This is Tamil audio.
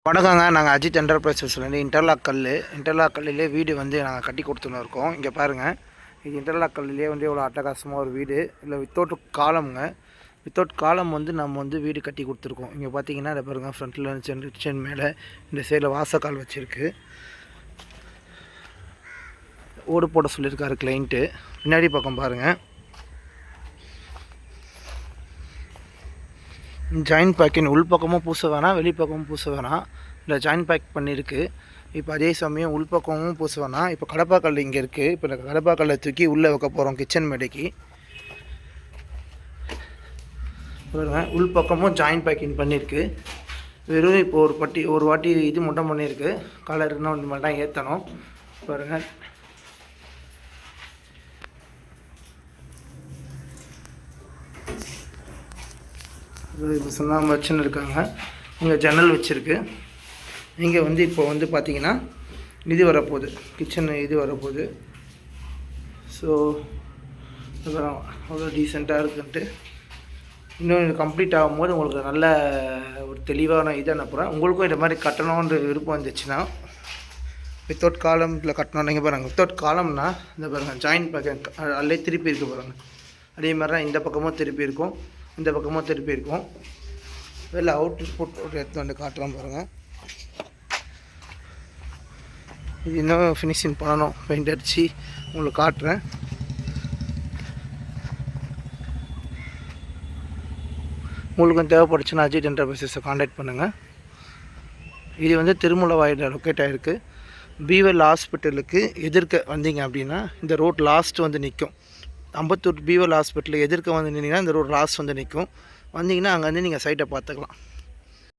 வணக்கங்க. நாங்கள் அஜித் என்டர்பிரைசஸ்லேருந்து இன்டர்லாக் கல்லிலே வீடு வந்து நாங்கள் கட்டி கொடுத்துன்னு இருக்கோம். இங்கே பாருங்கள், இது இன்டர்லாக் கல்லிலே வந்து எவ்வளோ அட்டகாசமாக ஒரு வீடு. இல்லை வித்தவுட் காலம்ங்க. வித்தவுட் காலம் வந்து நம்ம வந்து வீடு கட்டி கொடுத்துருக்கோம். இங்கே பார்த்தீங்கன்னா அதை பாருங்கள், ஃப்ரண்ட்டில் கிச்சன் மேலே இந்த சைடில் வாசக்கால் வச்சுருக்கு. ஓடு போட சொல்லியிருக்காரு கிளைண்ட்டு. பின்னாடி பக்கம் பாருங்கள், ஜாயின் பேக்கின் உள் பக்கமும் பூச வேணாம், வெளிப்பக்கமும் பூச வேணாம். இல்லை ஜாயின் பேக் பண்ணியிருக்கு. இப்போ அதே சமயம் உள்பக்கமும் பூச வேணாம். இப்போ கடப்பாக்கல் இங்கே இருக்குது. இப்போ இந்த கடப்பாக்கல்லை தூக்கி உள்ளே வைக்க போகிறோம் கிச்சன் மேடைக்கு. உள்பக்கமும் ஜாயின் பேக்கிங் பண்ணியிருக்கு. வெறும் இப்போ ஒரு வாட்டி இது மட்டும் பண்ணியிருக்கு. கலர்னா ஒன்று மட்டும் ஏற்றணும். பாருங்கள், இப்போ சுண்ணாம்பு வச்சுன்னு இருக்காங்க. இங்கே ஜன்னல் வச்சுருக்கு. இங்கே வந்து இப்போ வந்து பார்த்திங்கன்னா இது வரப்போகுது, கிச்சன் இது வரப்போகுது. ஸோ அவ்வளோ டீசெண்டாக இருக்குன்ட்டு இன்னும் கம்ப்ளீட் ஆகும்போது உங்களுக்கு நல்ல ஒரு தெளிவான இதை அனுப்புகிறேன். உங்களுக்கும் இந்த மாதிரி கட்டணுன்ற விருப்பம் இருந்துச்சுன்னா வித்தவுட் காலமில் கட்டணும். நீங்கள் பாருங்கள், வித்தவுட் காலம்னா இந்த பாருங்கள், ஜாயின் பேக் அதிலே திருப்பி இருக்குது பாருங்கள். அதே மாதிரி தான் இந்த பக்கமும் திருப்பி இருக்கும், இந்த பக்கமும் திருப்பி இருக்கும். வெளில அவுட்புட் எடுத்து வந்து காட்டுறோம் பாருங்கள். இது இன்னும் ஃபினிஷிங் பண்ணணும், பெயிண்ட் அடித்து உங்களுக்கு காட்டுறேன். உங்களுக்கும் தேவைப்படுச்சுன்னா அஜித் என்டர்பிரைசஸை காண்டாக்ட் பண்ணுங்கள். இது வந்து திருமூலவாயில் லொக்கேட் ஆகிருக்கு. பீவல் ஹாஸ்பிட்டலுக்கு எதிர்க்க வந்தீங்க அப்படின்னா இந்த ரோட் லாஸ்ட் வந்து நிற்கும். அம்பத்தூர் பீவல் ஹாஸ்பிட்டலுக்கு எதிர்க்க வந்து நின்னீங்கன்னா இந்த ரோட் லாஸ்ட் வந்து நிற்கும். வந்தீங்கன்னா அங்கே வந்து நீங்கள் சைட்டை பார்த்துக்கலாம்.